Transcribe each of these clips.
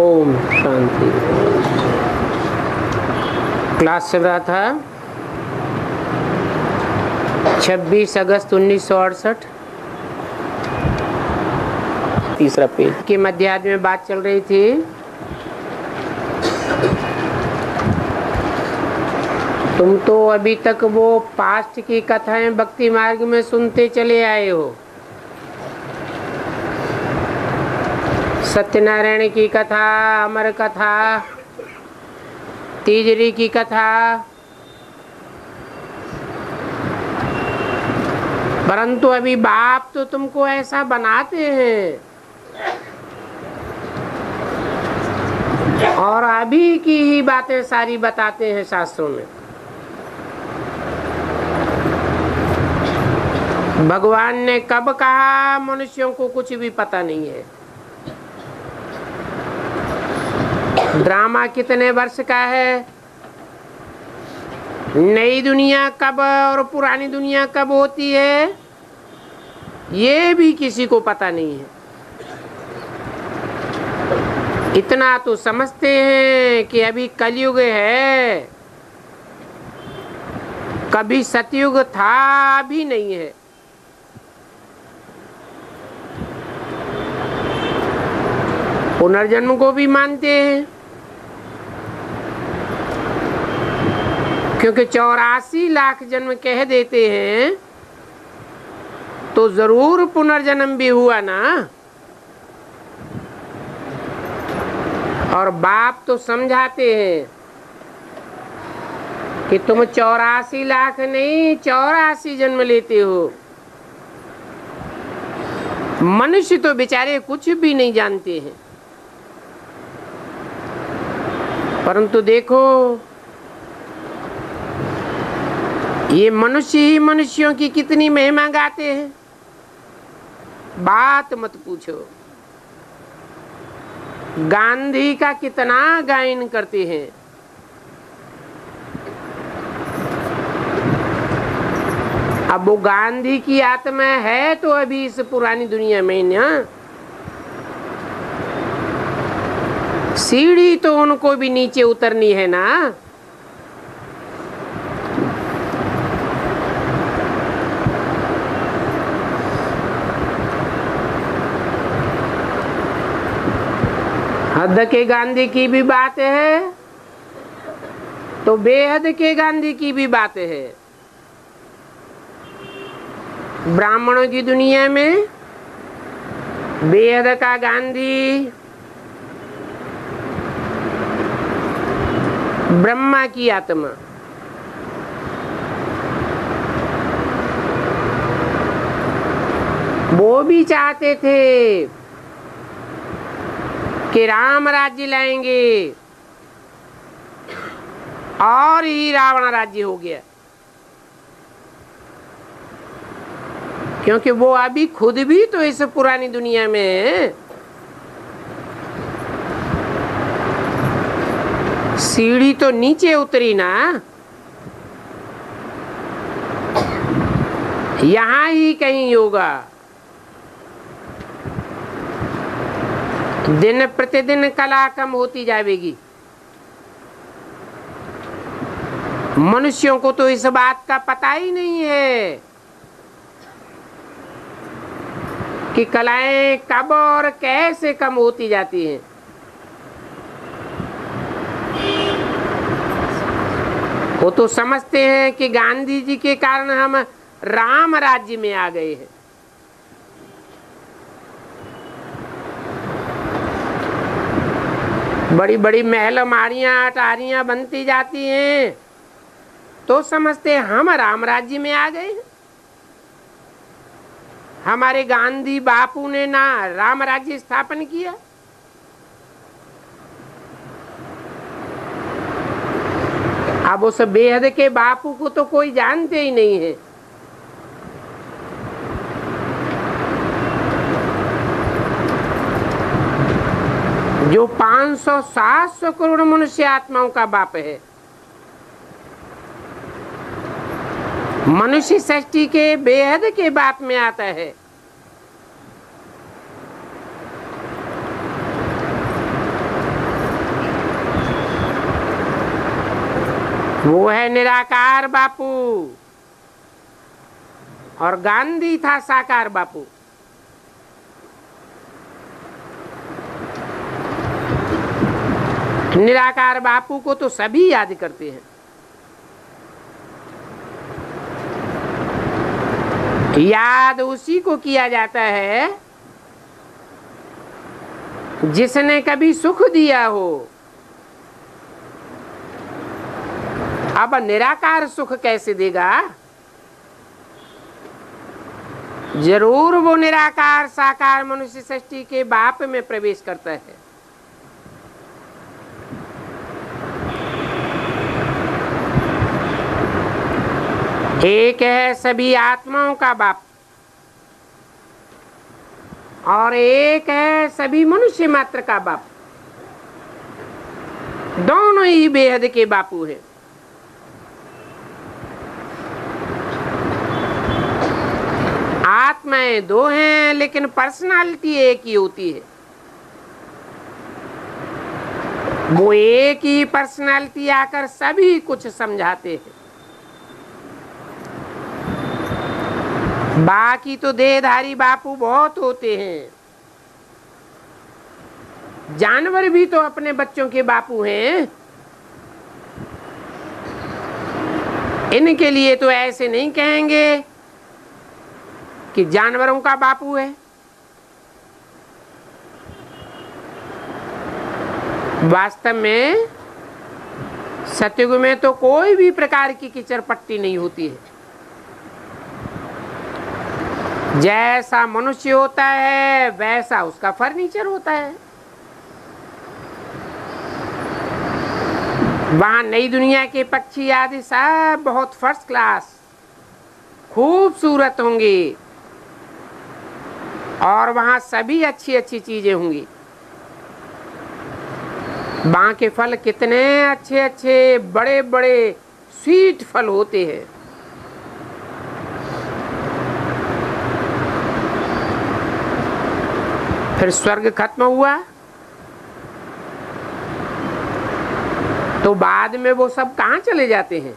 Om Shanti. Class चल रहा था 26 अगस्त 1968, तीसरा पेज के मध्याह्न में बात चल रही थी। तुम तो अभी तक वो पास्ट की कथाएं भक्ति मार्ग में सुनते चले आए हो। सत्यनारायण की कथा, अमर कथा, तीजरी की कथा, परंतु अभी बाप तो तुमको ऐसा बनाते हैं और अभी की ही बातें सारी बताते हैं शास्त्रों में। भगवान ने कब कहा मनुष्यों को कुछ भी पता नहीं है। ड्रामा कितने वर्ष का है, नई दुनिया कब और पुरानी दुनिया कब होती है, ये भी किसी को पता नहीं है। इतना तो समझते हैं कि अभी कलयुग है, कभी सतयुग था, अभी नहीं है। पुनर्जन्म को भी मानते हैं, क्योंकि 84 लाख जन्म कह देते हैं तो जरूर पुनर्जन्म भी हुआ ना। और बाप तो समझाते हैं कि तुम 84 लाख नहीं 84 जन्म लेते हो। मनुष्य तो बेचारे कुछ भी नहीं जानते हैं, परंतु देखो ये मनुष्य ही मनुष्यों की कितनी महिमा गाते हैं, बात मत पूछो। गांधी का कितना गायन करते हैं। अब वो गांधी की आत्मा है तो अभी इस पुरानी दुनिया में ना, सीढ़ी तो उनको भी नीचे उतरनी है ना। हद के गांधी की भी बात है तो बेहद के गांधी की भी बात है। ब्राह्मणों की दुनिया में बेहद का गांधी, ब्रह्मा की आत्मा। वो भी चाहते थे कि राम राज्य लाएंगे और ही रावण राज्य हो गया, क्योंकि वो अभी खुद भी तो इस पुरानी दुनिया में सीढ़ी तो नीचे उतरी ना। यहां ही कहीं होगा। दिन प्रतिदिन कला कम होती जाएगी। मनुष्यों को तो इस बात का पता ही नहीं है कि कलाएं कब और कैसे कम होती जाती हैं। वो तो समझते हैं कि गांधी जी के कारण हम राम राज्य में आ गए हैं। बड़ी बड़ी महल मारियां अटारियां बनती जाती हैं तो समझते हैं हम राम राज्य में आ गए हैं। हमारे गांधी बापू ने ना राम राज्य स्थापन किया। अब उस बेहद के बापू को तो कोई जानते ही नहीं है। जो 500-700 करोड़ मनुष्य आत्माओं का बाप है। मनुष्य सृष्टि के बेहद के बाप में आता है। वो है निराकार बापू, और गांधी था साकार बापू। निराकार बापू को तो सभी याद करते हैं। याद उसी को किया जाता है जिसने कभी सुख दिया हो। अब निराकार सुख कैसे देगा? जरूर वो निराकार साकार मनुष्य सृष्टि के बाप में प्रवेश करता है। एक है सभी आत्माओं का बाप, और एक है सभी मनुष्य मात्र का बाप। दोनों ही बेहद के बापू हैं। आत्माएं दो हैं लेकिन पर्सनालिटी एक ही होती है। वो एक ही पर्सनालिटी आकर सभी कुछ समझाते हैं। बाकी तो देहधारी बापू बहुत होते हैं। जानवर भी तो अपने बच्चों के बापू हैं। इनके लिए तो ऐसे नहीं कहेंगे कि जानवरों का बापू है। वास्तव में सतयुग में तो कोई भी प्रकार की कीचड़ पट्टी नहीं होती है। जैसा मनुष्य होता है वैसा उसका फर्नीचर होता है। वहां नई दुनिया के पक्षी आदि सब बहुत फर्स्ट क्लास खूबसूरत होंगे, और वहां सभी अच्छी अच्छी चीजें होंगी। वहां के फल कितने अच्छे अच्छे बड़े बड़े स्वीट फल होते हैं। फिर स्वर्ग खत्म हुआ तो बाद में वो सब कहां चले जाते हैं?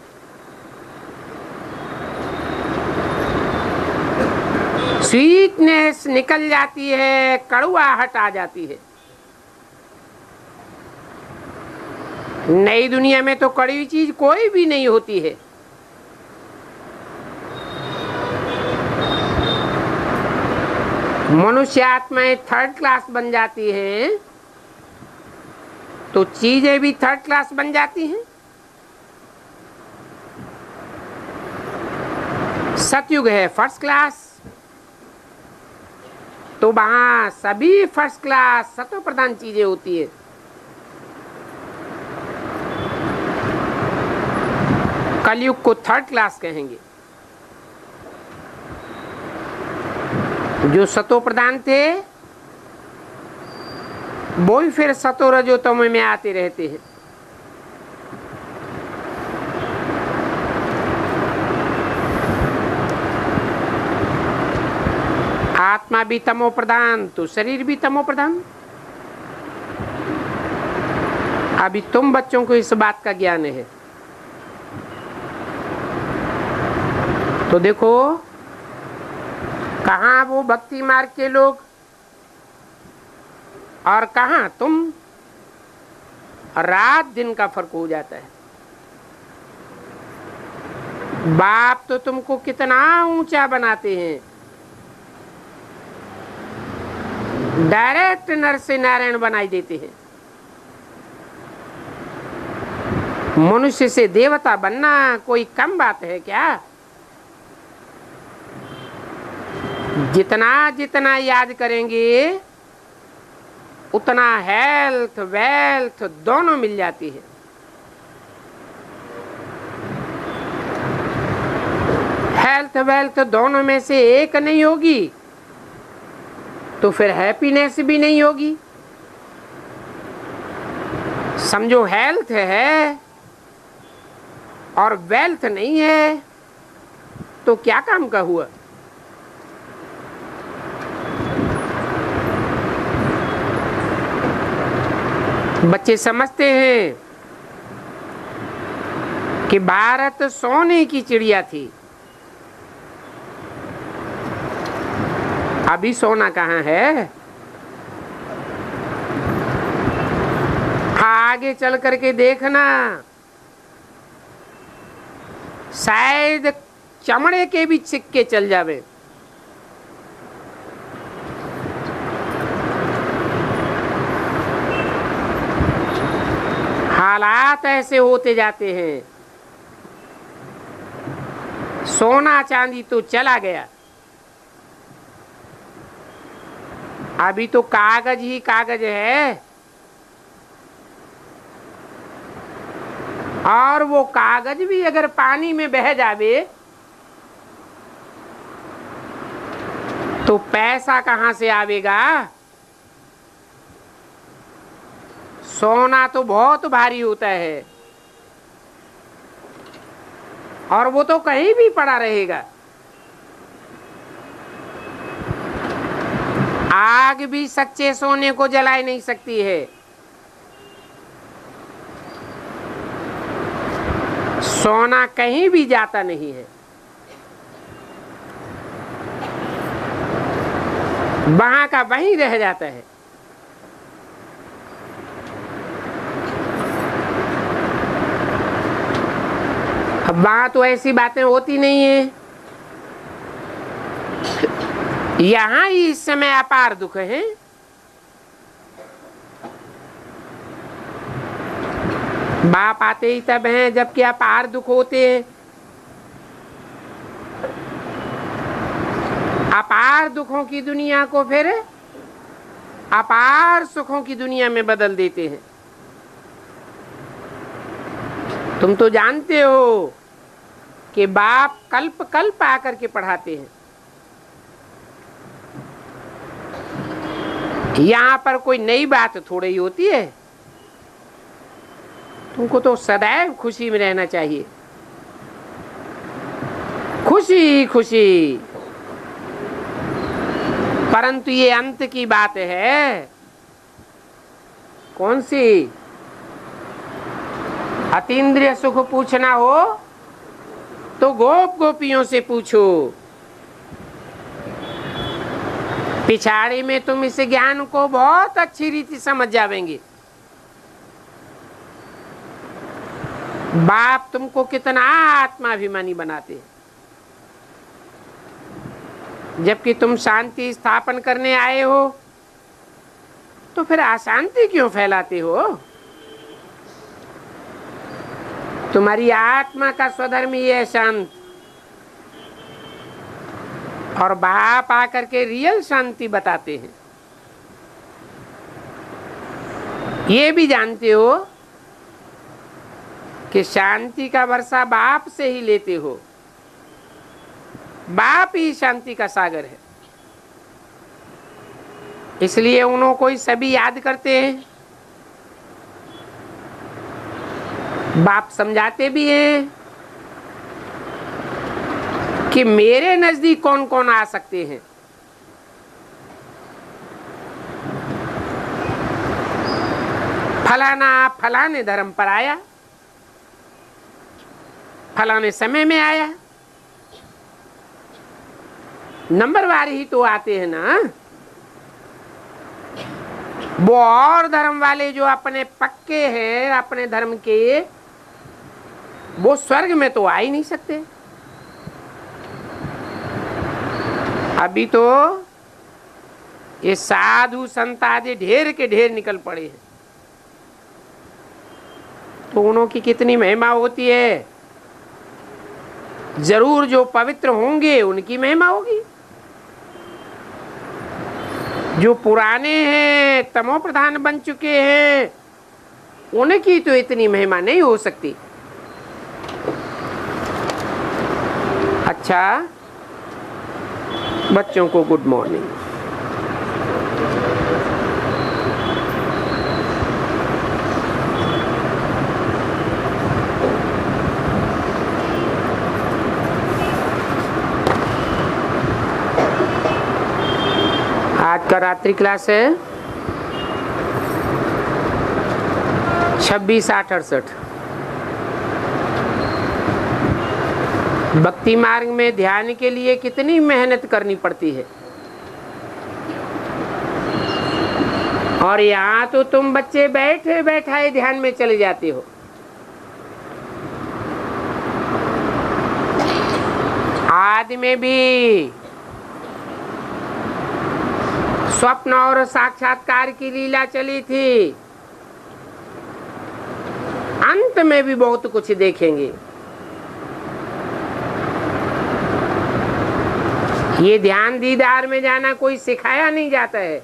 स्वीटनेस निकल जाती है, कड़वाहट आ जाती है। नई दुनिया में तो कड़वी चीज कोई भी नहीं होती है। मनुष्य आत्माएं थर्ड क्लास बन जाती हैं तो चीजें भी थर्ड क्लास बन जाती हैं। सतयुग है फर्स्ट क्लास, तो वहां सभी फर्स्ट क्लास सत्व प्रधान चीजें होती है। कलयुग को थर्ड क्लास कहेंगे। जो सतो प्रधान थे वो ही फिर सतो रजो तम में आते रहते हैं। आत्मा भी तमो प्रधान तो शरीर भी तमो प्रधान। अभी तुम बच्चों को इस बात का ज्ञान है तो देखो कहाँ वो भक्ति मार्ग के लोग और कहाँ तुम। रात दिन का फर्क हो जाता है। बाप तो तुमको कितना ऊंचा बनाते हैं। डायरेक्ट नर से नारायण बनाई देते हैं। मनुष्य से देवता बनना कोई कम बात है क्या? जितना जितना याद करेंगे उतना हेल्थ वेल्थ दोनों मिल जाती है। हेल्थ वेल्थ दोनों में से एक नहीं होगी तो फिर हैप्पीनेस भी नहीं होगी। समझो हेल्थ है और वेल्थ नहीं है तो क्या काम का हुआ? बच्चे समझते हैं कि भारत सोने की चिड़िया थी। अभी सोना कहाँ है? आगे चल करके देखना, शायद चमड़े के भी सिक्के चल जावे। हालात ऐसे होते जाते हैं। सोना चांदी तो चला गया, अभी तो कागज ही कागज है। और वो कागज भी अगर पानी में बह जावे तो पैसा कहां से आवेगा? सोना तो बहुत भारी होता है और वो तो कहीं भी पड़ा रहेगा। आग भी सच्चे सोने को जला नहीं सकती है। सोना कहीं भी जाता नहीं है, वहां का वहीं रह जाता है। अब वहां तो ऐसी बातें होती नहीं है। यहां ही इस समय अपार दुख है। बाप आते ही तब हैं जबकि अपार दुख होते हैं। अपार दुखों की दुनिया को फिर अपार सुखों की दुनिया में बदल देते हैं। तुम तो जानते हो कि बाप कल्प कल्प आकर के पढ़ाते हैं। यहां पर कोई नई बात थोड़ी ही होती है। तुमको तो सदैव खुशी में रहना चाहिए। खुशी खुशी। परंतु ये अंत की बात है। कौन सी? अतीन्द्रिय सुख पूछना हो तो गोप गोपियों से पूछो। पिछाड़ी में तुम इस ज्ञान को बहुत अच्छी रीति समझ जावेंगे। बाप तुमको कितना आत्माभिमानी बनाते हैं, जबकि तुम शांति स्थापन करने आए हो तो फिर अशांति क्यों फैलाते हो? तुम्हारी आत्मा का स्वधर्म ही है शांत, और बाप आकर के रियल शांति बताते हैं। ये भी जानते हो कि शांति का वर्षा बाप से ही लेते हो। बाप ही शांति का सागर है, इसलिए उन्हों को ही सभी याद करते हैं। बाप समझाते भी हैं कि मेरे नजदीक कौन कौन आ सकते हैं। फलाना फलाने धर्म पर आया, फलाने समय में आया। नंबरवार ही तो आते हैं ना। वो और धर्म वाले जो अपने पक्के हैं अपने धर्म के, वो स्वर्ग में तो आ ही नहीं सकते। अभी तो ये साधु संत आदि ढेर के ढेर निकल पड़े हैं, तो उन्हों की कितनी महिमा होती है। जरूर जो पवित्र होंगे उनकी महिमा होगी। जो पुराने हैं तमो प्रधान बन चुके हैं उनकी तो इतनी महिमा नहीं हो सकती। अच्छा, बच्चों को गुड मॉर्निंग। आज का रात्रि क्लास है 26, 8, 68। भक्ति मार्ग में ध्यान के लिए कितनी मेहनत करनी पड़ती है, और यहाँ तो तुम बच्चे बैठे बैठाए ध्यान में चले जाते हो। आदि में भी स्वप्न और साक्षात्कार की लीला चली थी, अंत में भी बहुत कुछ देखेंगे। ये ध्यान दीदार में जाना कोई सिखाया नहीं जाता है।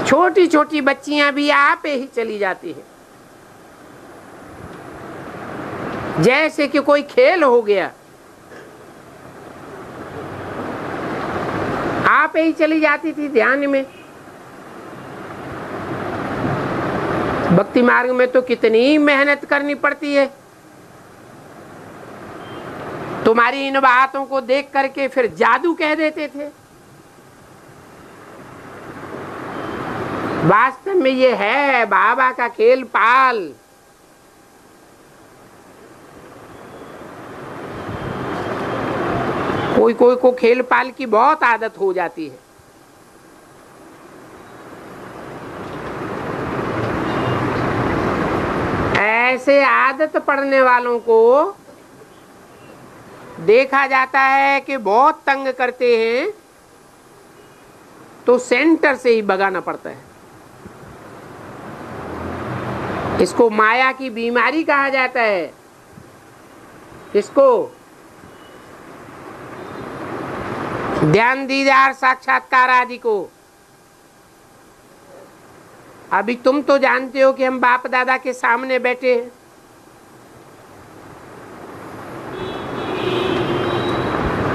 छोटी छोटी बच्चियां भी आप ही चली जाती हैं, जैसे कि कोई खेल हो गया, आप ही चली जाती थी ध्यान में। भक्ति मार्ग में तो कितनी मेहनत करनी पड़ती है। तुम्हारी इन बातों को देख करके फिर जादू कह देते थे। वास्तव में ये है बाबा का खेल पाल। कोई कोई को खेल पाल की बहुत आदत हो जाती है। ऐसे आदत पड़ने वालों को देखा जाता है कि बहुत तंग करते हैं, तो सेंटर से ही भगाना पड़ता है। इसको माया की बीमारी कहा जाता है। इसको ध्यान दीदार साक्षात्कार आदि को। अभी तुम तो जानते हो कि हम बाप दादा के सामने बैठे हैं।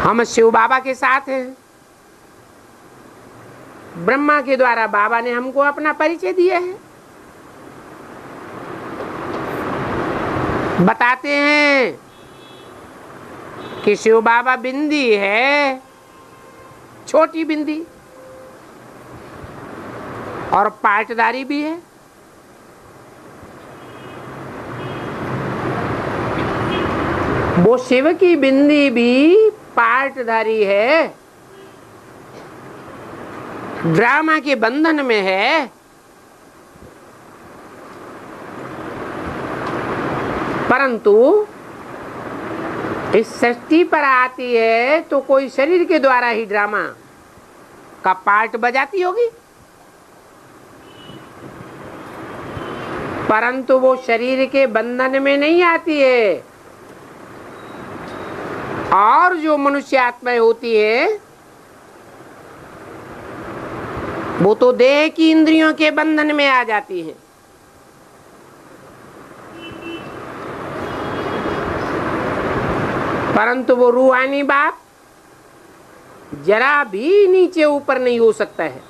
हम शिव बाबा के साथ हैं। ब्रह्मा के द्वारा बाबा ने हमको अपना परिचय दिया है। बताते हैं कि शिव बाबा बिंदी है, छोटी बिंदी, और पाटदारी भी है। वो शिव की बिंदी भी पाटधारी है, ड्रामा के बंधन में है। परंतु इस सृष्टि पर आती है तो कोई शरीर के द्वारा ही ड्रामा का पार्ट बजाती होगी, परंतु वो शरीर के बंधन में नहीं आती है। और जो मनुष्य आत्माएं होती है वो तो देह की इंद्रियों के बंधन में आ जाती है। परंतु वो रूहानी बाप जरा भी नीचे ऊपर नहीं हो सकता है।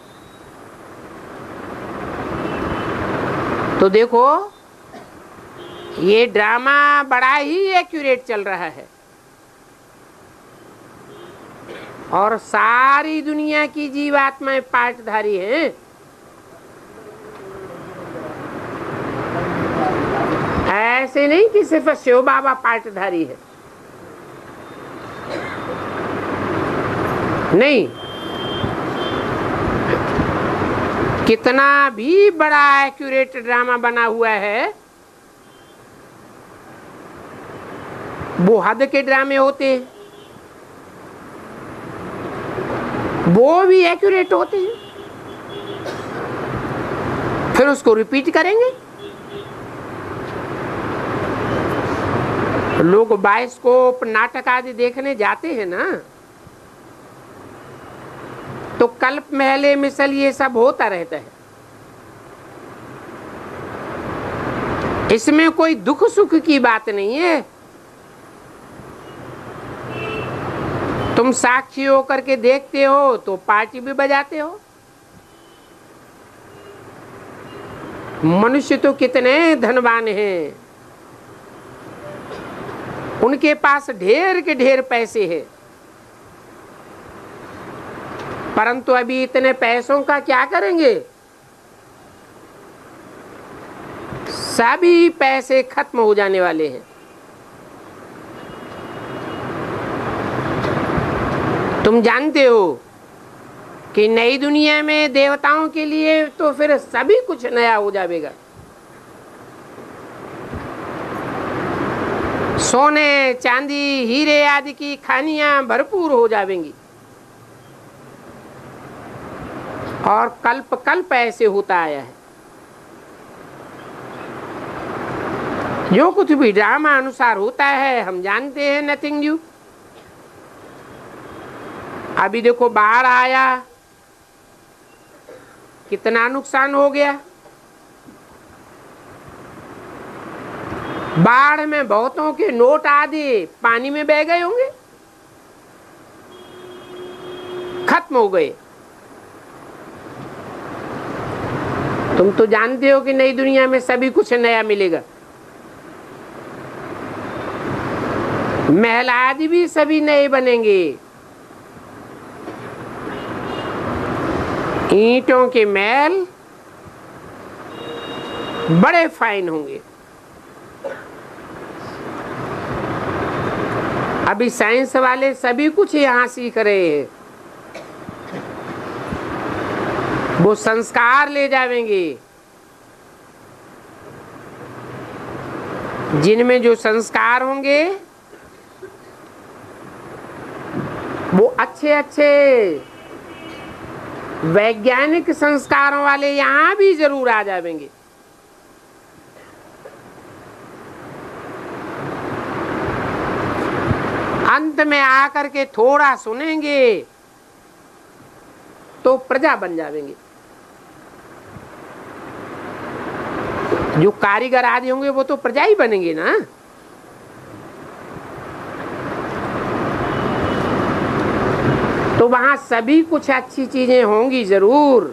तो देखो, ये ड्रामा बड़ा ही एक्यूरेट चल रहा है, और सारी दुनिया की जीवात्माएं पाटधारी हैं। ऐसे नहीं कि सिर्फ शिव बाबा पाटधारी है, नहीं। कितना भी बड़ा एक्यूरेट ड्रामा बना हुआ है, वो हद के ड्रामे होते हैं, वो भी एक्यूरेट होते हैं, फिर उसको रिपीट करेंगे। लोग बाइस्कोप नाटक आदि देखने जाते हैं ना, तो कल्प महले मिसल ये सब होता रहता है। इसमें कोई दुख सुख की बात नहीं है। तुम साक्षी होकर के देखते हो तो पार्टी भी बजाते हो। मनुष्य तो कितने धनवान हैं, उनके पास ढेर के ढेर पैसे हैं, परंतु अभी इतने पैसों का क्या करेंगे? सभी पैसे खत्म हो जाने वाले हैं। तुम जानते हो कि नई दुनिया में देवताओं के लिए तो फिर सभी कुछ नया हो जाएगा। सोने चांदी हीरे आदि की खानियां भरपूर हो जाएंगी। और कल्प कल्प ऐसे होता आया है। जो कुछ भी ड्रामा अनुसार होता है हम जानते हैं, नथिंग न्यू। अभी देखो बाढ़ आया, कितना नुकसान हो गया। बाढ़ में बहुतों के नोट आदि पानी में बह गए होंगे, खत्म हो गए। तुम तो जानते हो कि नई दुनिया में सभी कुछ नया मिलेगा। महल आदि भी सभी नए बनेंगे। ईंटों के महल बड़े फाइन होंगे। अभी साइंस वाले सभी कुछ यहाँ सीख रहे हैं। वो संस्कार ले जाएंगे, जिनमें जो संस्कार होंगे वो अच्छे अच्छे वैज्ञानिक संस्कारों वाले यहाँ भी जरूर आ जाएंगे। अंत में आकर के थोड़ा सुनेंगे तो प्रजा बन जाएंगे। जो कारीगर आदि होंगे वो तो प्रजा ही बनेंगे ना। तो वहां सभी कुछ अच्छी चीजें होंगी जरूर।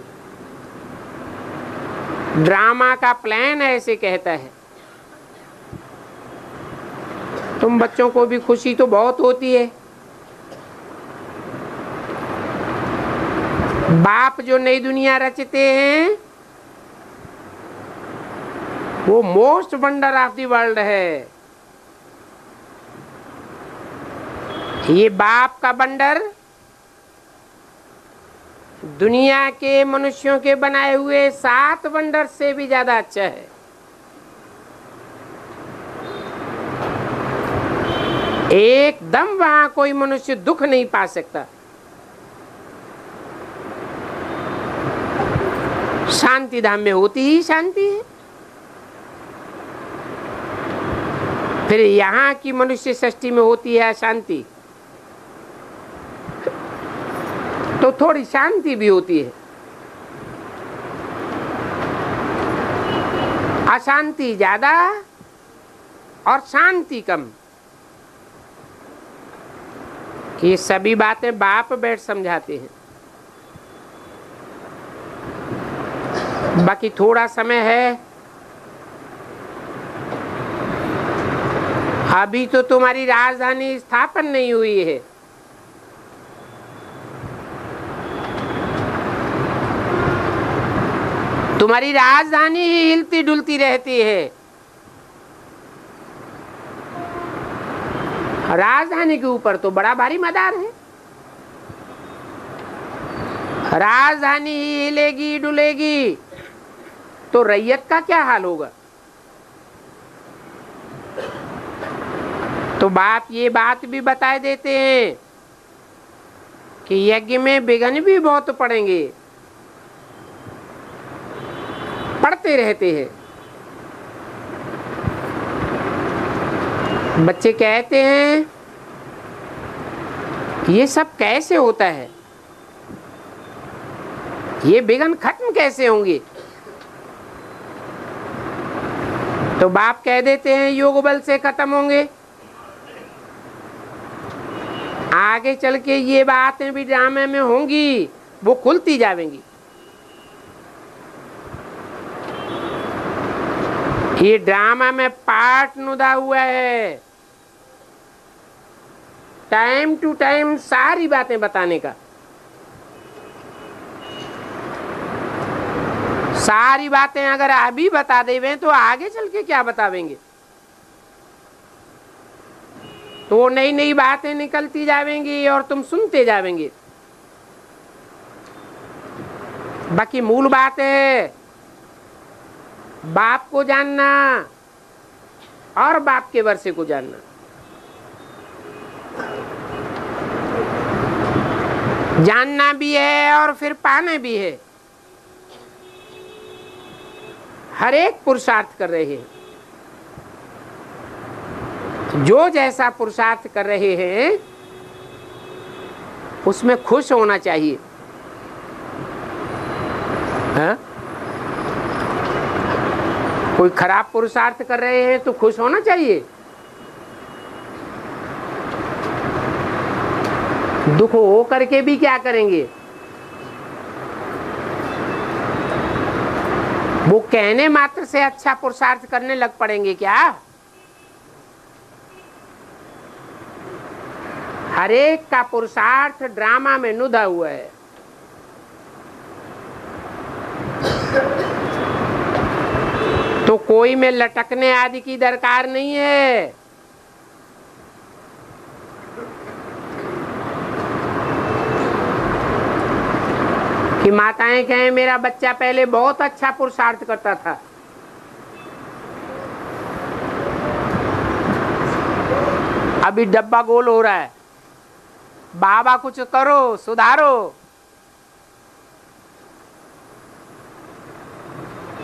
ड्रामा का प्लान ऐसे कहता है। तुम बच्चों को भी खुशी तो बहुत होती है। बाप जो नई दुनिया रचते हैं वो most wonder of the world है। ये बाप का वंडर दुनिया के मनुष्यों के बनाए हुए 7 वंडर से भी ज्यादा अच्छा है। एकदम वहां कोई मनुष्य दुख नहीं पा सकता। शांति धाम में होती ही शांति है। फिर यहाँ की मनुष्य सृष्टि में होती है अशांति, तो थोड़ी शांति भी होती है। अशांति ज्यादा और शांति कम। ये सभी बातें बाप बैठ समझाते हैं। बाकी थोड़ा समय है। अभी तो तुम्हारी राजधानी स्थापन नहीं हुई है। तुम्हारी राजधानी ही हिलती डुलती रहती है। राजधानी के ऊपर तो बड़ा भारी मदार है। राजधानी ही हिलेगी डुलेगी तो रैयत का क्या हाल होगा। तो बाप ये बात भी बता देते हैं कि यज्ञ में विघ्न भी बहुत पड़ेंगे, पढ़ते रहते हैं। बच्चे कहते हैं ये सब कैसे होता है, ये विघ्न खत्म कैसे होंगे। तो बाप कह देते हैं योग बल से खत्म होंगे। आगे चल के ये बातें भी ड्रामे में होंगी, वो खुलती जाएंगी। ये ड्रामा में पार्ट नुदा हुआ है, टाइम टू टाइम सारी बातें बताने का। सारी बातें अगर अभी बता देवे तो आगे चल के क्या बतावेंगे। तो वो नई नई बातें निकलती जाएंगी और तुम सुनते जाएंगे। बाकी मूल बात है बाप को जानना और बाप के वर्षे को जानना। जानना भी है और फिर पाना भी है। हर एक पुरुषार्थ कर रहे हैं। जो जैसा पुरुषार्थ कर रहे हैं उसमें खुश होना चाहिए। हाँ? कोई खराब पुरुषार्थ कर रहे हैं तो खुश होना चाहिए। दुख हो करके भी क्या करेंगे? वो कहने मात्र से अच्छा पुरुषार्थ करने लग पड़ेंगे क्या? हर एक का पुरुषार्थ ड्रामा में नुदा हुआ है। तो कोई में लटकने आदि की दरकार नहीं है। कि माताएं कहें मेरा बच्चा पहले बहुत अच्छा पुरुषार्थ करता था, अभी डब्बा गोल हो रहा है, बाबा कुछ करो सुधारो।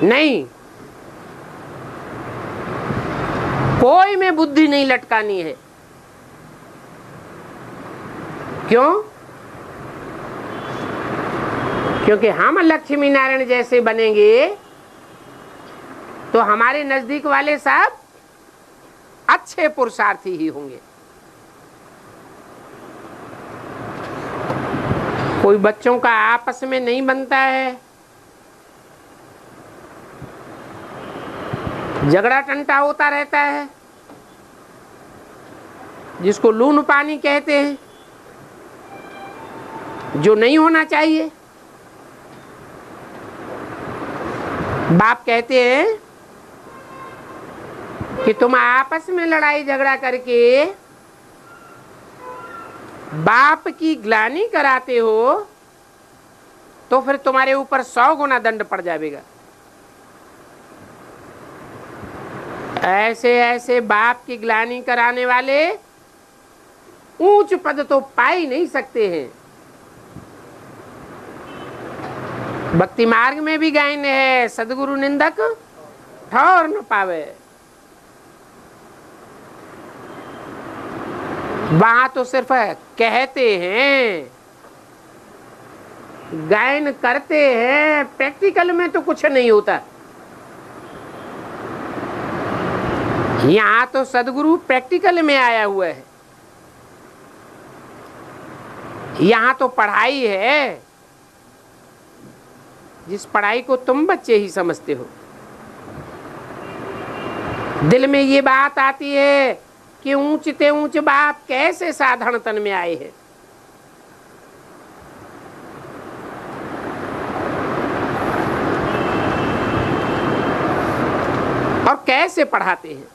नहीं, कोई में बुद्धि नहीं लटकानी है। क्यों? क्योंकि हम लक्ष्मी नारायण जैसे बनेंगे तो हमारे नजदीक वाले सब अच्छे पुरुषार्थी ही होंगे। कोई बच्चों का आपस में नहीं बनता है, झगड़ा टंटा होता रहता है, जिसको लून पानी कहते हैं, जो नहीं होना चाहिए। बाप कहते हैं कि तुम आपस में लड़ाई झगड़ा करके बाप की ग्लानि कराते हो तो फिर तुम्हारे ऊपर 100 गुना दंड पड़ जाएगा। ऐसे ऐसे बाप की ग्लानि कराने वाले ऊंच पद तो पा ही नहीं सकते हैं। भक्ति मार्ग में भी गायन है, सदगुरु निंदक ठौर न पावे। वहां तो सिर्फ कहते हैं, गायन करते हैं, प्रैक्टिकल में तो कुछ नहीं होता। यहाँ तो सदगुरु प्रैक्टिकल में आया हुआ है। यहाँ तो पढ़ाई है, जिस पढ़ाई को तुम बच्चे ही समझते हो। दिल में ये बात आती है कि ऊंचते ऊंच बाप कैसे साधारण तन में आए हैं। और कैसे पढ़ाते हैं।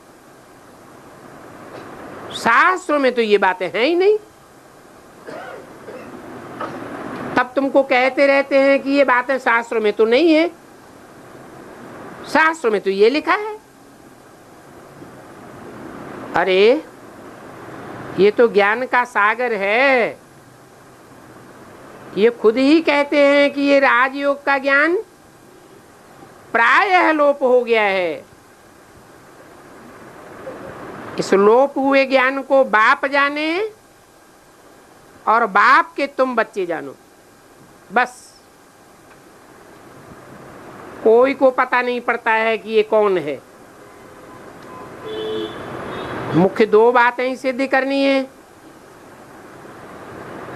शास्त्रों में तो ये बातें हैं ही नहीं। तब तुमको कहते रहते हैं कि ये बातें शास्त्रों में तो नहीं है। शास्त्रों में तो ये लिखा है। अरे ये तो ज्ञान का सागर है। ये खुद ही कहते हैं कि ये राजयोग का ज्ञान प्रायः लोप हो गया है। इस लोप हुए ज्ञान को बाप जाने और बाप के तुम बच्चे जानो। बस कोई को पता नहीं पड़ता है कि ये कौन है। मुख्य 2 बातें ही सिद्ध करनी है।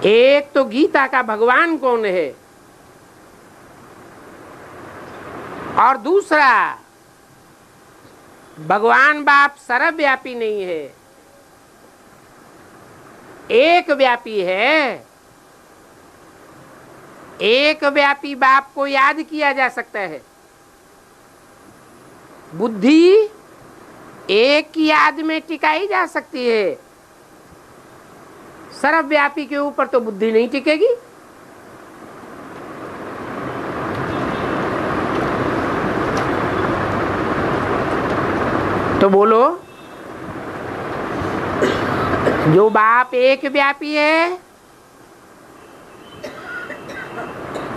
एक तो गीता का भगवान कौन है, और दूसरा भगवान बाप सर्वव्यापी नहीं है, एक व्यापी है। एक व्यापी बाप को याद किया जा सकता है। बुद्धि एक की याद में टिकाई जा सकती है, सर्वव्यापी के ऊपर तो बुद्धि नहीं टिकेगी। तो बोलो, जो बाप एक व्यापी है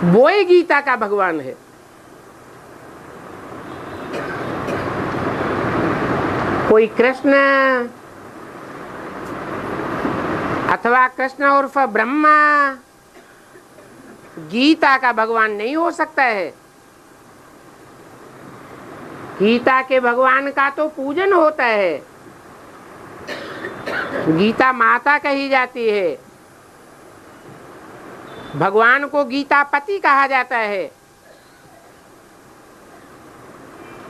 वो ही गीता का भगवान है। कोई कृष्ण अथवा कृष्ण उर्फ ब्रह्मा गीता का भगवान नहीं हो सकता है। गीता के भगवान का तो पूजन होता है। गीता माता कही जाती है, भगवान को गीता पति कहा जाता है।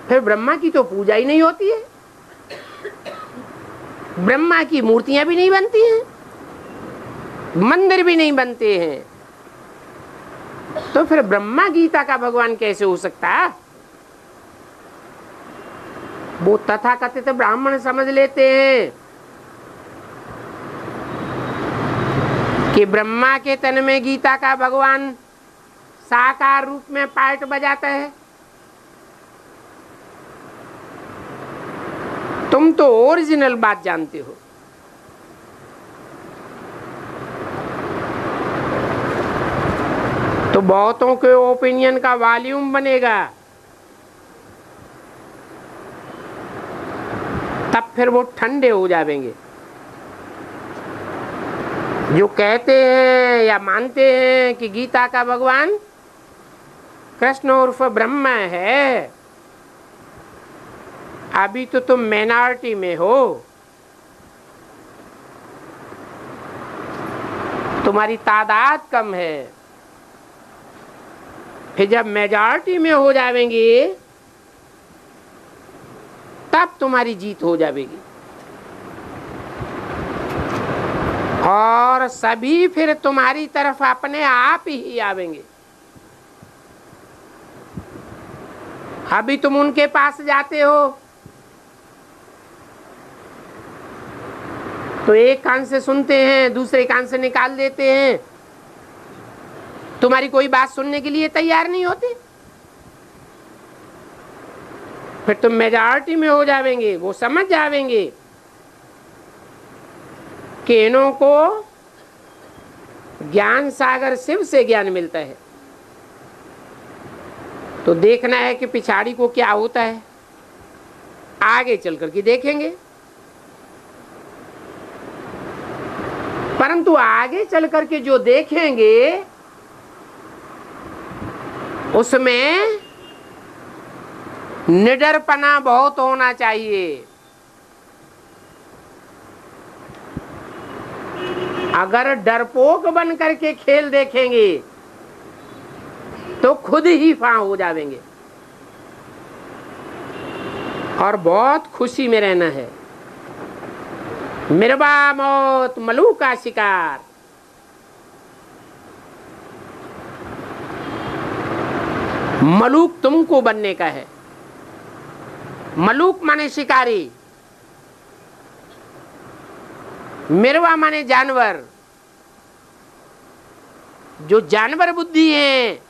फिर ब्रह्मा की तो पूजा ही नहीं होती है, ब्रह्मा की मूर्तियां भी नहीं बनती हैं, मंदिर भी नहीं बनते हैं। तो फिर ब्रह्मा गीता का भगवान कैसे हो सकता है? वो तथाकथित ब्राह्मण समझ लेते हैं कि ब्रह्मा के तन में गीता का भगवान साकार रूप में पार्ट बजाता है। तुम तो ओरिजिनल बात जानते हो। तो बहुतों के ओपिनियन का वॉल्यूम बनेगा, तब फिर वो ठंडे हो जाएंगे। जो कहते हैं या मानते हैं कि गीता का भगवान कृष्ण उर्फ ब्रह्मा है, अभी तो तुम माइनॉरिटी में हो। तुम्हारी तादाद कम है। फिर जब मेजॉरिटी में हो जाएंगे तब तुम्हारी जीत हो जाएगी। और सभी फिर तुम्हारी तरफ अपने आप ही आवेंगे। अभी तुम उनके पास जाते हो तो एक कान से सुनते हैं, दूसरे कान से निकाल देते हैं। तुम्हारी कोई बात सुनने के लिए तैयार नहीं होती। फिर तुम मेजॉरिटी में हो जाएंगे। वो समझ जाएंगे कि इन्हों को ज्ञान सागर शिव से ज्ञान मिलता है। तो देखना है कि पिछाड़ी को क्या होता है, आगे चल करके देखेंगे। परंतु आगे चल करके जो देखेंगे उसमें निडरपना बहुत होना चाहिए। अगर डरपोक बन करके खेल देखेंगे तो खुद ही फां हो जाएंगे। और बहुत खुशी में रहना है। मिर्बा मौत मलूक का शिकार। मलूक तुमको बनने का है। मलूक माने शिकारी, मिर्वा माने जानवर। जो जानवर बुद्धि है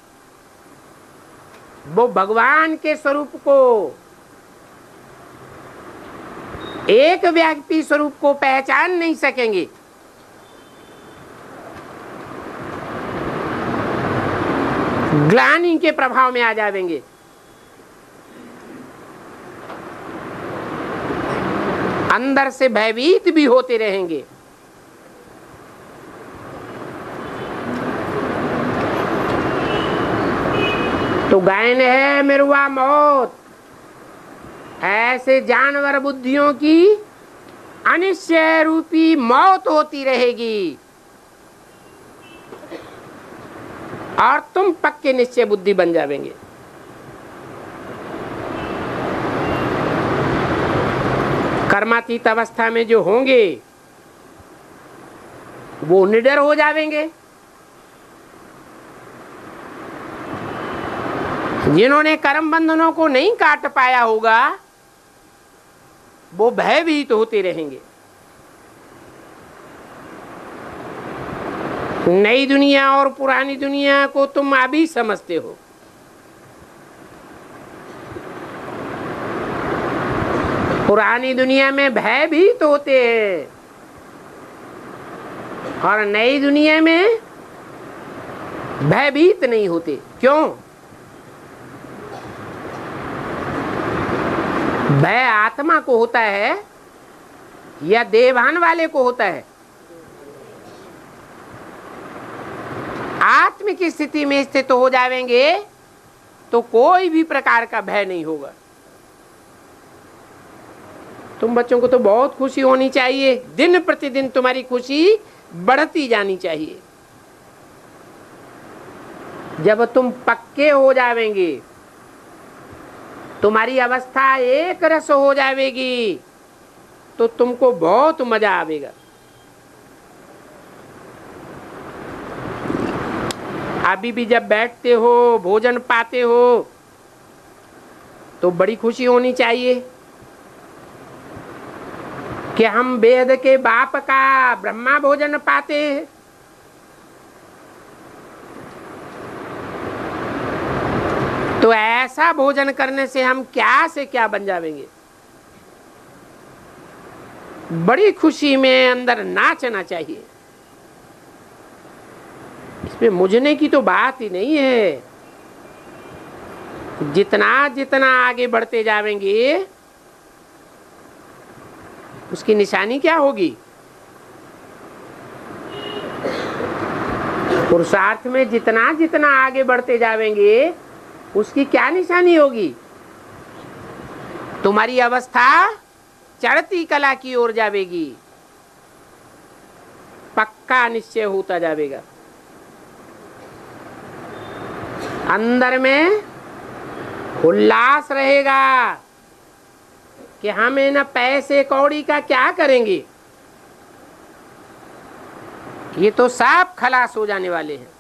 वो भगवान के स्वरूप को, एक व्यक्ति स्वरूप को पहचान नहीं सकेंगे। ग्लानि के प्रभाव में आ जाएंगे। अंदर से भयभीत भी होते रहेंगे। तो गायन है मिर्वा मौत। ऐसे जानवर बुद्धियों की अनिश्चय रूपी मौत होती रहेगी और तुम पक्के निश्चय बुद्धि बन जाएंगे। कर्मातीत अवस्था में जो होंगे वो निडर हो जाएंगे। जिन्होंने कर्म बंधनों को नहीं काट पाया होगा वो भयभीत होते रहेंगे। नई दुनिया और पुरानी दुनिया को तुम अभी समझते हो। पुरानी दुनिया में भयभीत होते हैं और नई दुनिया में भयभीत नहीं होते। क्यों? भय आत्मा को होता है या देवान वाले को होता है? आत्म की स्थिति में स्थित हो जाएंगे तो कोई भी प्रकार का भय नहीं होगा। तुम बच्चों को तो बहुत खुशी होनी चाहिए, दिन प्रतिदिन तुम्हारी खुशी बढ़ती जानी चाहिए। जब तुम पक्के हो जाएंगे, तुम्हारी अवस्था एक रस हो जाएगी, तो तुमको बहुत मजा आवेगा। अभी भी जब बैठते हो, भोजन पाते हो, तो बड़ी खुशी होनी चाहिए कि हम वेद के बाप का ब्रह्मा भोजन पाते हैं। तो ऐसा भोजन करने से हम क्या से क्या बन जाएंगे। बड़ी खुशी में अंदर नाचना चाहिए। इसमें मुझने की तो बात ही नहीं है। जितना जितना आगे बढ़ते जाएंगे उसकी निशानी क्या होगी? पुरुषार्थ में जितना जितना आगे बढ़ते जाएंगे उसकी क्या निशानी होगी? तुम्हारी अवस्था चढ़ती कला की ओर जाएगी, पक्का निश्चय होता जाएगा। अंदर में उल्लास रहेगा कि हम इन पैसे कौड़ी का क्या करेंगे, ये तो सब खलास हो जाने वाले हैं।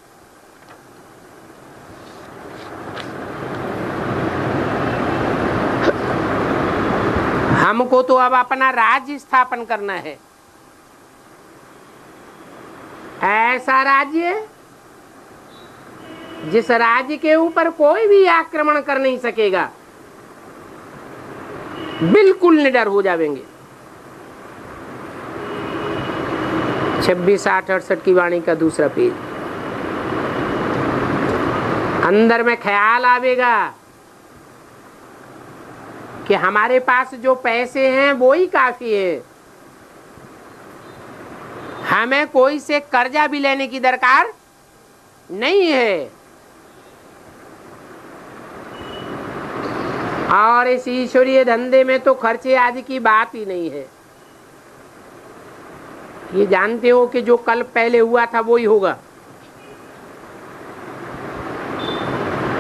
हमको तो अब अपना राज्य स्थापन करना है, ऐसा राज्य जिस राज्य के ऊपर कोई भी आक्रमण कर नहीं सकेगा। बिल्कुल निडर हो जाएंगे। 26, 8, 68 की वाणी का दूसरा पेज। अंदर में ख्याल आवेगा कि हमारे पास जो पैसे हैं वो ही काफी है, हमें कोई से कर्जा भी लेने की दरकार नहीं है। और इस ईश्वरीय धंधे में तो खर्चे आदि की बात ही नहीं है। ये जानते हो कि जो कल पहले हुआ था वो ही होगा,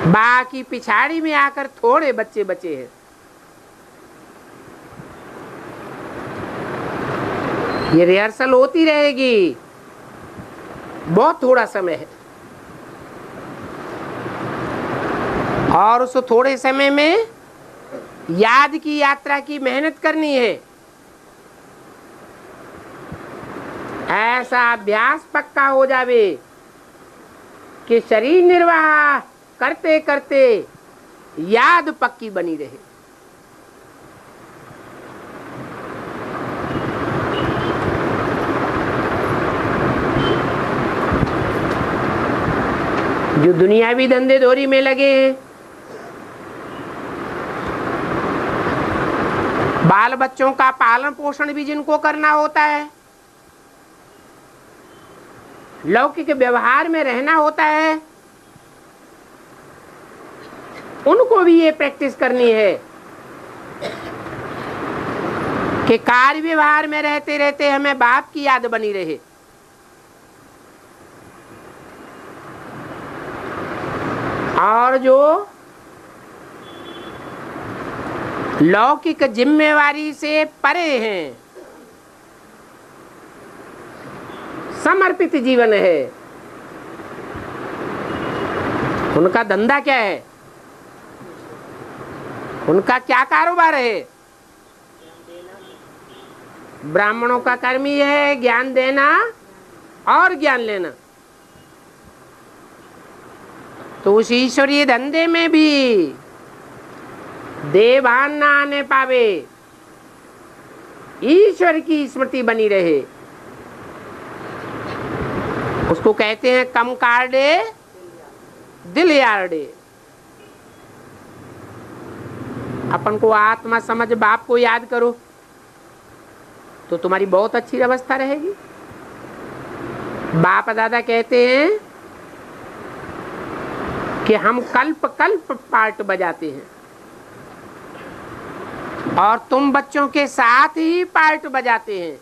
बाकी पिछाड़ी में आकर थोड़े बच्चे बचे हैं। ये रिहर्सल होती रहेगी, बहुत थोड़ा समय है और उस थोड़े समय में याद की यात्रा की मेहनत करनी है। ऐसा अभ्यास पक्का हो जावे कि शरीर निर्वाह करते करते याद पक्की बनी रहे। जो दुनियावी धंधे धोरी में लगे हैं, बाल बच्चों का पालन पोषण भी जिनको करना होता है, लौकिक व्यवहार में रहना होता है, उनको भी ये प्रैक्टिस करनी है कि कार्य व्यवहार में रहते रहते हमें बाप की याद बनी रहे। और जो लौकिक जिम्मेवारी से परे हैं, समर्पित जीवन है, उनका धंधा क्या है, उनका क्या कारोबार है? ब्राह्मणों का कर्म ही है ज्ञान देना और ज्ञान लेना। तो उस ईश्वरीय धंधे में भी देवान ना आने पावे, ईश्वर की स्मृति बनी रहे, उसको कहते हैं कम कार्डे दिल यार्डे। अपन को आत्मा समझ बाप को याद करो तो तुम्हारी बहुत अच्छी अवस्था रहेगी। बाप दादा कहते हैं कि हम कल्प कल्प पार्ट बजाते हैं और तुम बच्चों के साथ ही पार्ट बजाते हैं।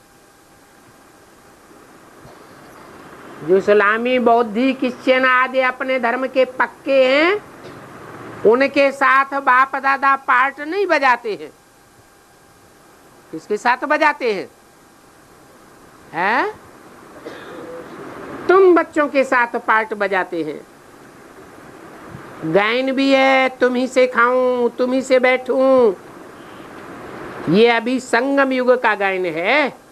जो इस्लामी बौद्धी क्रिश्चियन आदि अपने धर्म के पक्के हैं, उनके साथ बाप दादा पार्ट नहीं बजाते हैं। किसके साथ बजाते हैं? हैं? तुम बच्चों के साथ पार्ट बजाते हैं। गायन भी है, तुम ही से खाऊं, तुम ही से बैठूं। ये अभी संगम युग का गायन है।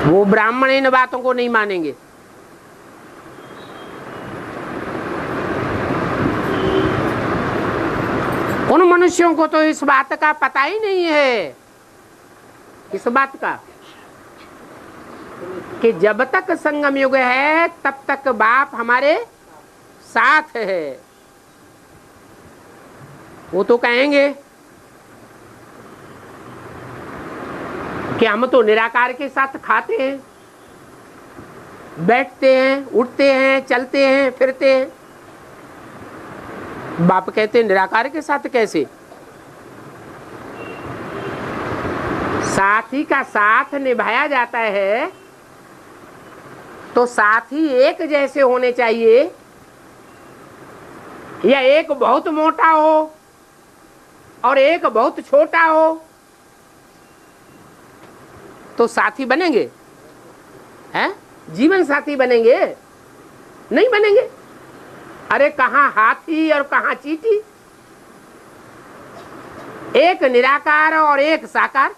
वो ब्राह्मण इन बातों को नहीं मानेंगे। उन मनुष्यों को तो इस बात का पता ही नहीं है, इस बात का कि जब तक संगम युग है तब तक बाप हमारे साथ है। वो तो कहेंगे कि हम तो निराकार के साथ खाते हैं, बैठते हैं, उठते हैं, चलते हैं, फिरते हैं। बाप कहते हैं निराकार के साथ कैसे? साथी का साथ निभाया जाता है तो साथी एक जैसे होने चाहिए, या एक बहुत मोटा हो और एक बहुत छोटा हो तो साथी बनेंगे? हैं? जीवन साथी बनेंगे? नहीं बनेंगे। अरे कहाँ हाथी और कहाँ चींटी, एक निराकार और एक साकार,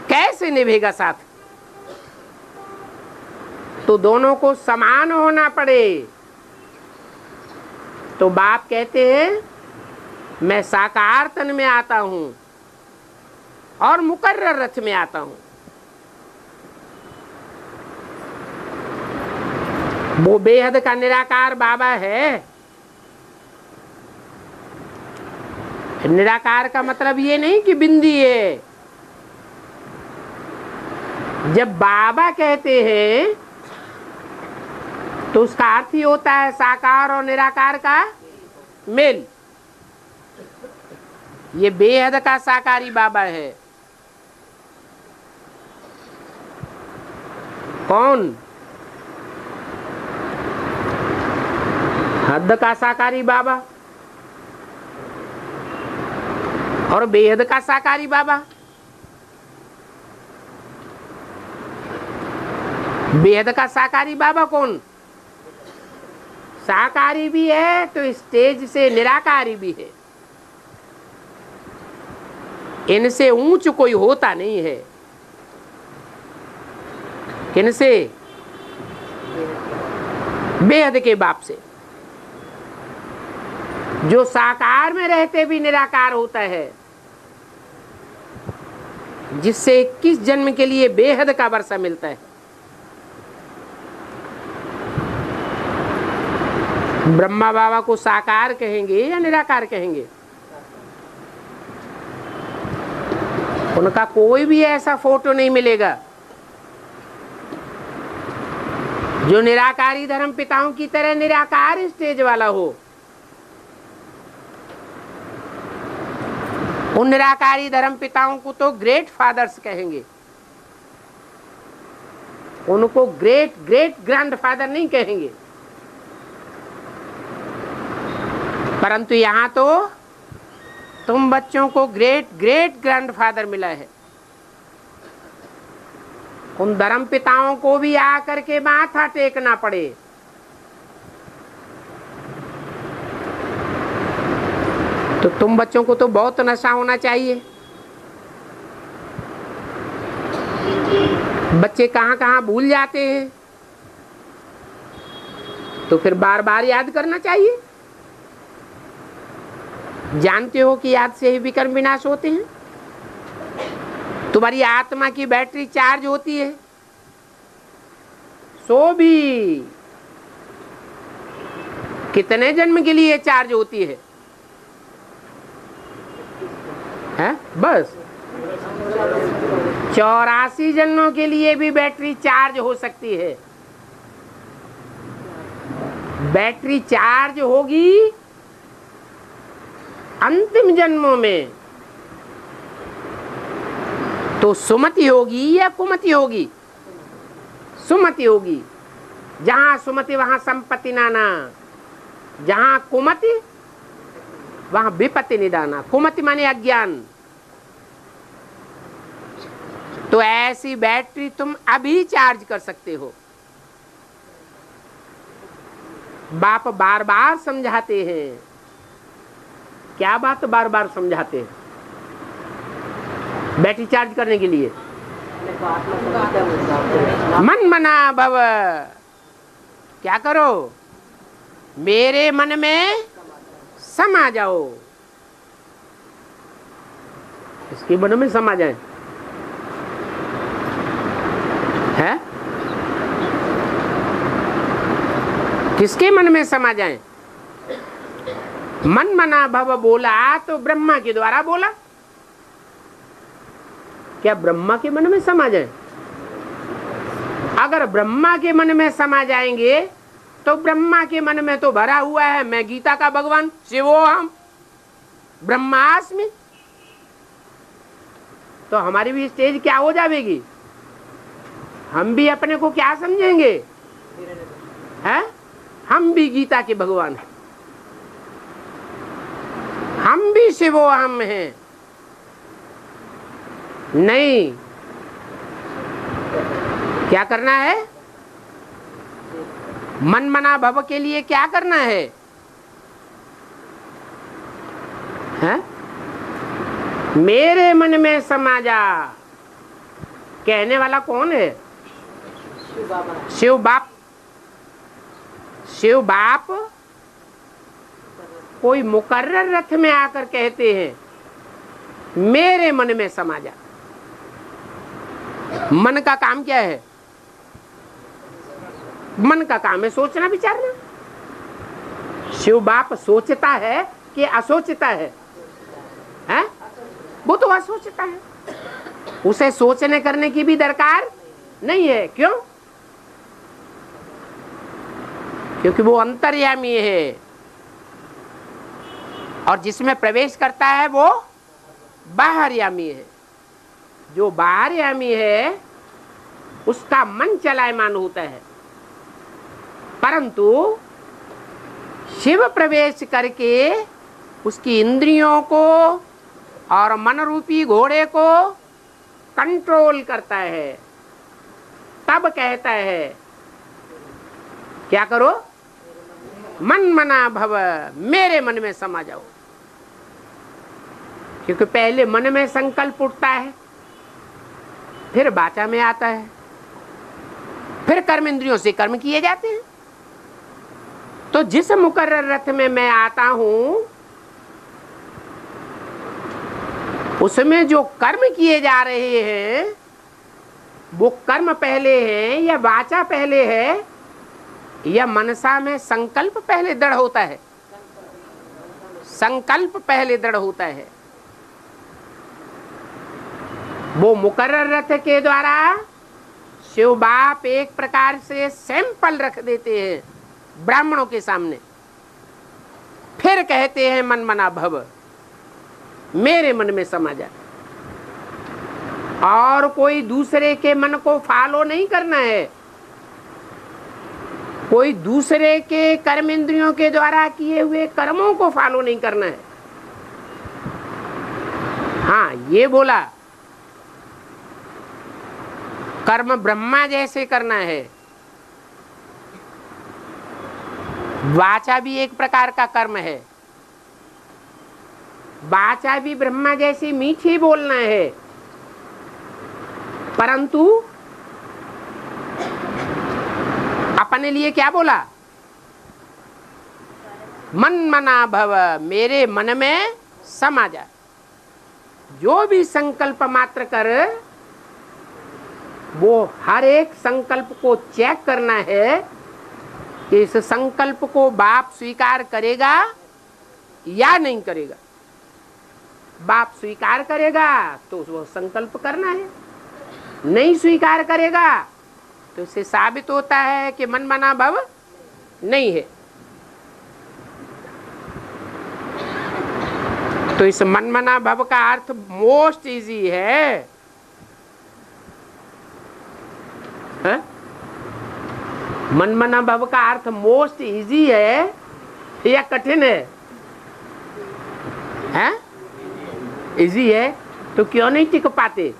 कैसे निभेगा साथ? तो दोनों को समान होना पड़े। तो बाप कहते हैं मैं साकार तन में आता हूं और मुकर्रर रथ में आता हूं। वो बेहद का निराकार बाबा है। निराकार का मतलब ये नहीं कि बिंदी है। जब बाबा कहते हैं तो उसका अर्थ ही होता है साकार और निराकार का मेल। ये बेहद का साकारी बाबा है। कौन? हद का साकारी बाबा और बेहद का साकारी बाबा। बेहद का साकारी बाबा कौन? साकारी भी है तो स्टेज से निराकारी भी है। इनसे ऊंच कोई होता नहीं है। किनसे? बेहद के बाप से, जो साकार में रहते भी निराकार होता है, जिससे 21 जन्म के लिए बेहद का वर्षा मिलता है। ब्रह्मा बाबा को साकार कहेंगे या निराकार कहेंगे? उनका कोई भी ऐसा फोटो नहीं मिलेगा जो निराकारी धर्म पिताओं की तरह निराकार स्टेज वाला हो। उन निराकारी धर्म पिताओं को तो ग्रेट फादर्स कहेंगे, उनको ग्रेट ग्रेट ग्रैंडफादर नहीं कहेंगे। परंतु यहाँ तो तुम बच्चों को ग्रेट ग्रेट ग्रैंडफादर मिला है। उन धर्म पिताओं को भी आकर के माथा टेकना पड़े। तो तुम बच्चों को तो बहुत नशा होना चाहिए। बच्चे कहाँ कहाँ भूल जाते हैं, तो फिर बार बार याद करना चाहिए। जानते हो कि याद से ही विकर्म विनाश होते हैं। तुम्हारी आत्मा की बैटरी चार्ज होती है, सो भी कितने जन्म के लिए चार्ज होती है? बस 84 जन्मों के लिए भी बैटरी चार्ज हो सकती है। बैटरी चार्ज होगी अंतिम जन्मों में तो सुमति होगी या कुमति होगी? सुमति होगी। जहां सुमति वहां संपत्ति नाना, जहां कुमति वहां विपत्ति निदाना। कुमति माने अज्ञान। तो ऐसी बैटरी तुम अभी चार्ज कर सकते हो। बाप बार बार समझाते हैं। क्या बात बार बार समझाते हैं? बैटरी चार्ज करने के लिए मन मना भव। क्या करो? मेरे मन में समा जाओ। इसके मन में समा जाए है? किसके मन में समा जाए? मन मना भव बोला तो ब्रह्मा के द्वारा बोला। क्या ब्रह्मा के मन में समा जाए? अगर ब्रह्मा के मन में समा जाएंगे तो ब्रह्मा के मन में तो भरा हुआ है मैं गीता का भगवान, शिवोहम ब्रह्मास्मि। तो हमारी भी स्टेज क्या हो जाएगी? हम भी अपने को क्या समझेंगे? हैं? हम भी गीता के भगवान हैं, हम भी शिवोहम हैं। नहीं, क्या करना है? मन मना भव के लिए क्या करना है? हैं? मेरे मन में समा जा। कहने वाला कौन है? शिव बाप। शिव बाप कोई मुकर्रर रथ में आकर कहते हैं मेरे मन में समा जा। मन का काम क्या है? मन का काम है सोचना विचारना। शिव बाप सोचता है कि असोचता है? हैं? वो तो असोचता है। उसे सोचने करने की भी दरकार नहीं है। क्यों? क्योंकि वो अंतर्यामी है और जिसमें प्रवेश करता है वो बाहरयामी है। जो बाहरयामी है उसका मन चलायमान होता है, परंतु शिव प्रवेश करके उसकी इंद्रियों को और मन रूपी घोड़े को कंट्रोल करता है। तब कहता है क्या करो? मन मना भव, मेरे मन में समा जाओ। क्योंकि पहले मन में संकल्प उठता है, फिर वाचा में आता है, फिर कर्म इंद्रियों से कर्म किए जाते हैं। तो जिस मुकर्रर रथ में मैं आता हूं उसमें जो कर्म किए जा रहे हैं वो कर्म पहले हैं या वाचा पहले है या मनसा में संकल्प पहले दृढ़ होता है? संकल्प पहले दृढ़ होता है। वो मुकर्रर रथ के द्वारा शिव बाप एक प्रकार से सैंपल रख देते हैं ब्राह्मणों के सामने, फिर कहते हैं मन मना भव, मेरे मन में समा जा। और कोई दूसरे के मन को फॉलो नहीं करना है, कोई दूसरे के कर्म इंद्रियों के द्वारा किए हुए कर्मों को फॉलो नहीं करना है। हाँ, ये बोला कर्म ब्रह्मा जैसे करना है। वाचा भी एक प्रकार का कर्म है। वाचा भी ब्रह्मा जैसी मीठी बोलना है, परंतु अपने लिए क्या बोला? मन मना भव, मेरे मन में समा जा। जो भी संकल्प मात्र कर, वो हर एक संकल्प को चेक करना है कि इस संकल्प को बाप स्वीकार करेगा या नहीं करेगा। बाप स्वीकार करेगा तो वो संकल्प करना है, नहीं स्वीकार करेगा तो इससे साबित होता है कि मन मना भव नहीं है। तो इस मन मना भव का अर्थ मोस्ट इजी है, है? मन मना भव का अर्थ मोस्ट इजी है या कठिन है? हैं? इजी है तो क्यों नहीं टिक पाते?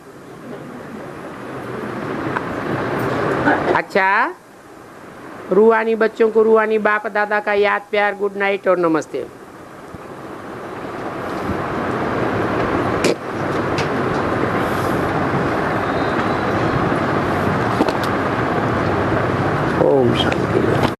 अच्छा, रूहानी बच्चों को रूहानी बाप दादा का याद प्यार, गुड नाइट और नमस्ते।